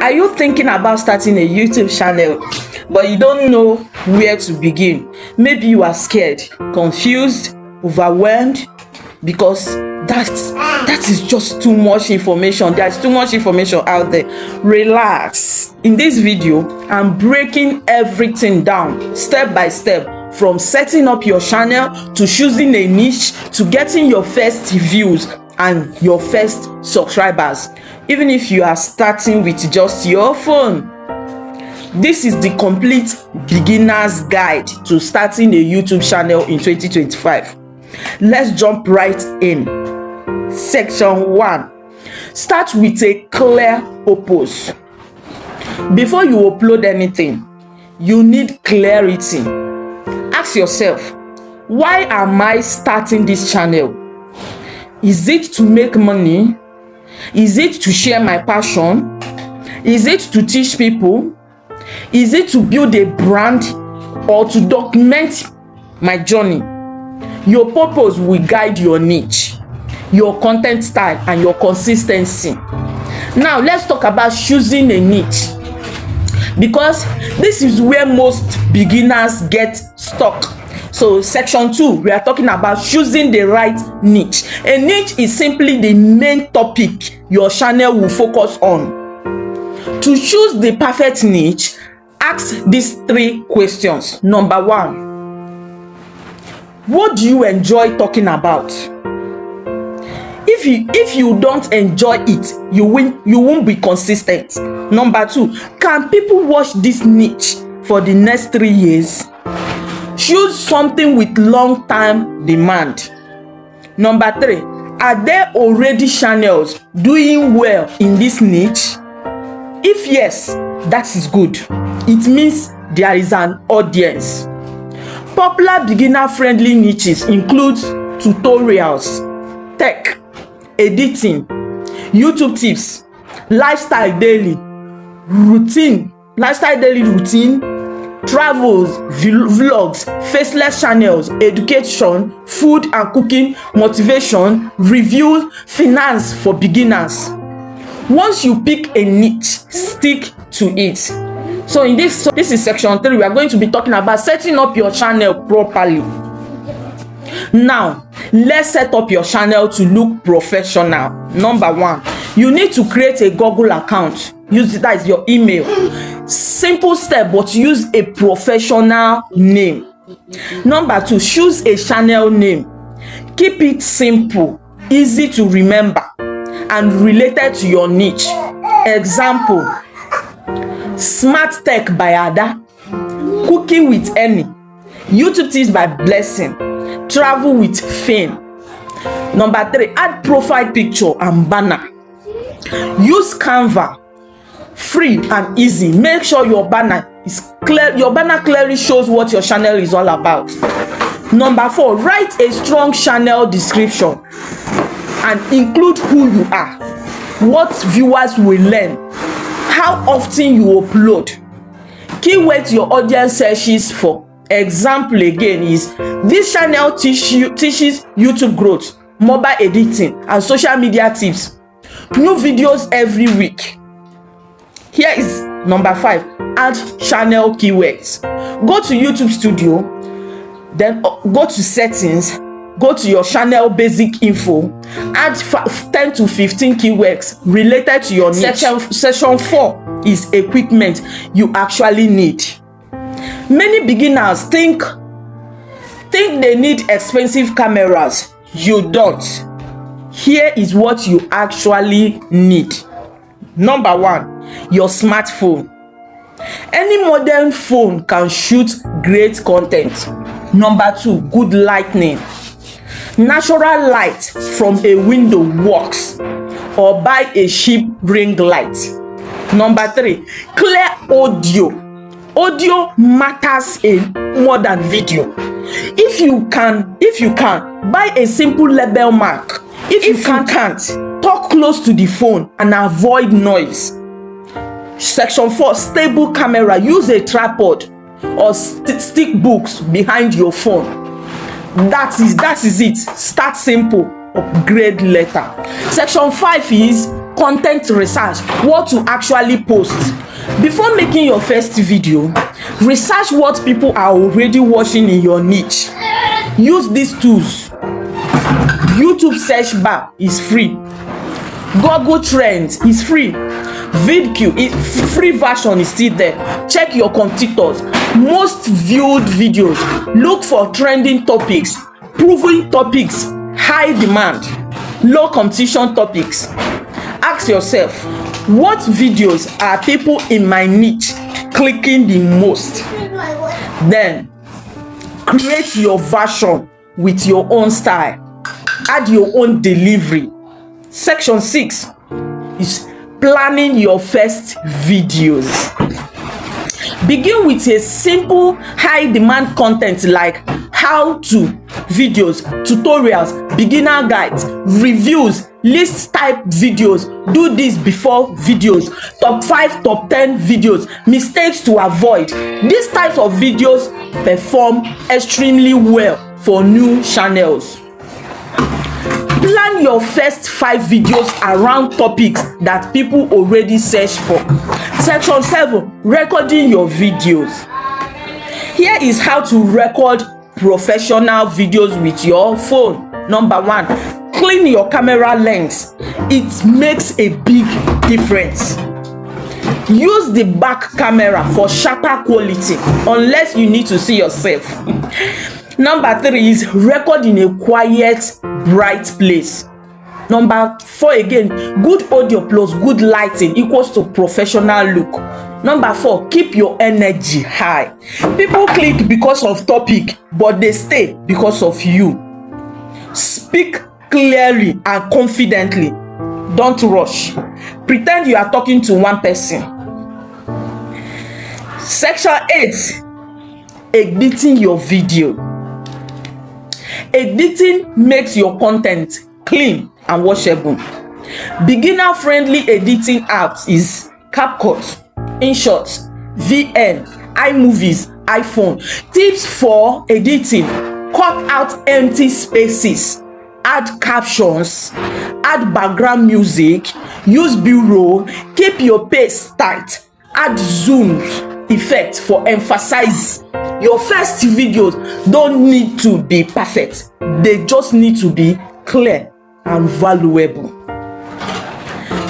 Are you thinking about starting a YouTube channel, but you don't know where to begin? Maybe you are scared, confused, overwhelmed, because that is just too much information. There's too much information out there. Relax. In this video, I'm breaking everything down step by step, from setting up your channel to choosing a niche to getting your first views and your first subscribers, even if you are starting with just your phone. This is the complete beginner's guide to starting a YouTube channel in 2025. Let's jump right in. Section 1. Start with a clear purpose. Before you upload anything, you need clarity. Ask yourself, why am I starting this channel? Is it to make money? Is it to share my passion? Is it to teach people? Is it to build a brand or to document my journey? Your purpose will guide your niche, your content style, and your consistency. Now, let's talk about choosing a niche, because this is where most beginners get stuck. So section 2, we are talking about choosing the right niche. A niche is simply the main topic your channel will focus on. To choose the perfect niche, ask these 3 questions. Number 1, what do you enjoy talking about? If you don't enjoy it, you won't be consistent. Number 2, can people watch this niche for the next 3 years? Choose something with long-term demand. Number 3, are there already channels doing well in this niche? If yes, that is good. It means there is an audience. Popular beginner-friendly niches include tutorials, tech, editing, YouTube tips, lifestyle daily routine, travels, vlogs, faceless channels, education, food and cooking, motivation, reviews, finance for beginners. Once you pick a niche, stick to it. So this is section 3. We are going to be talking about setting up your channel properly. Now, let's set up your channel to look professional. Number 1, you need to create a Google account. Use it as your email. Simple step, but use a professional name. Number 2, choose a channel name. Keep it simple, easy to remember, and related to your niche. Example: Smart Tech by Ada, Cooking with Annie, YouTube Tips by Blessing, Travel with Fame. Number 3, add profile picture and banner. Use Canva, free and easy. Make sure your banner is clear. Your banner clearly shows what your channel is all about. Number 4, write a strong channel description and include who you are, what viewers will learn, how often you upload, keywords your audience searches for. Example again is, this channel teaches YouTube growth, mobile editing, and social media tips. New videos every week. Here is number 5, add channel keywords. Go to YouTube Studio, then go to settings, go to your channel basic info, add 10 to 15 keywords related to your niche. Section 4 is equipment you actually need. Many beginners think they need expensive cameras. You don't. Here is what you actually need. Number 1, your smartphone. Any modern phone can shoot great content. Number 2, good lighting. Natural light from a window works, or buy a cheap ring light. Number 3, clear audio. Audio matters more than video. If you can, buy a simple label mark. If you can't, talk close to the phone and avoid noise. Section 4, stable camera. Use a tripod or stick books behind your phone. That is it. Start simple, upgrade later. Section 5 is content research, what to actually post. Before making your first video, research what people are already watching in your niche. Use these tools. YouTube search bar is free. Google Trends is free. VidQ, free version is still there. Check your competitors. Most viewed videos. Look for trending topics, proven topics, high demand, low competition topics. Ask yourself, what videos are people in my niche clicking the most? Then create your version with your own style. Add your own delivery. Section 6 is planning your first videos. Begin with a simple high demand content like how to videos, tutorials, beginner guides, reviews, list type videos, do this before videos, top 5, top 10 videos, mistakes to avoid. These types of videos perform extremely well for new channels. Plan your first 5 videos around topics that people already search for. Section 7, recording your videos. Here is how to record professional videos with your phone. Number 1, clean your camera lens. It makes a big difference. Use the back camera for sharper quality unless you need to see yourself. Number 3 is record in a quiet, bright place. Number 4 again, good audio plus good lighting equals to professional look. Number 4, keep your energy high. People click because of topic, but they stay because of you. Speak clearly and confidently. Don't rush. Pretend you are talking to one person. Section 8, editing your video. Editing makes your content clean and watchable. Beginner friendly editing apps is CapCut, InShot, VN, iMovies, iPhone. Tips for editing: cut out empty spaces, add captions, add background music, use B-roll, keep your pace tight, add zooms effect for emphasize. Your first videos don't need to be perfect, they just need to be clear and valuable.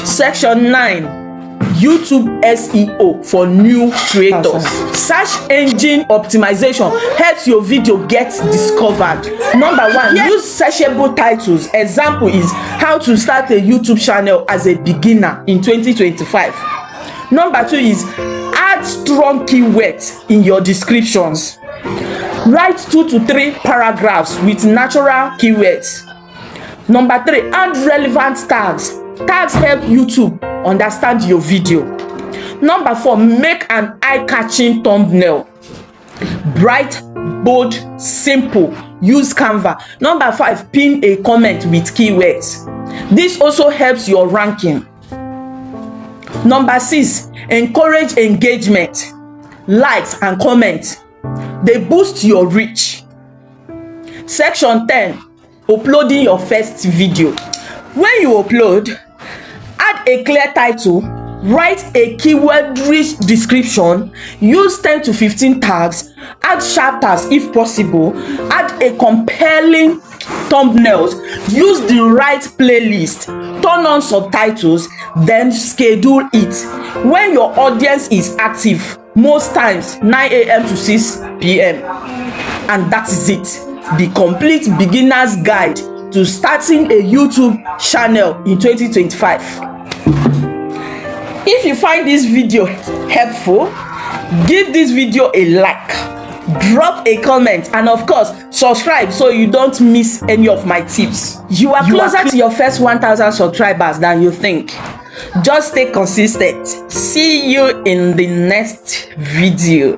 Section 9, YouTube SEO for new creators. Search engine optimization helps your video get discovered. Number 1, use searchable titles. Example is how to start a YouTube channel as a beginner in 2025. Number 2 is add strong keywords in your descriptions. Write 2 to 3 paragraphs with natural keywords. Number 3, add relevant tags. Tags help YouTube understand your video. Number 4, make an eye-catching thumbnail. Bright, bold, simple. Use Canva. Number 5, pin a comment with keywords. This also helps your ranking. Number 6, encourage engagement, likes and comments. They boost your reach. Section 10, uploading your first video. When you upload, add a clear title, write a keyword-rich description, use 10 to 15 tags, add chapters if possible, add a compelling thumbnails, use the right playlist, turn on subtitles, then schedule it. When your audience is active, most times 9 a.m. to 6 p.m. And that is it. The complete beginner's guide to starting a YouTube channel in 2025. If you find this video helpful, give this video a like, drop a comment, and of course subscribe so you don't miss any of my tips. You are closer to your first 1,000 subscribers than you think. Just stay consistent. See you in the next video.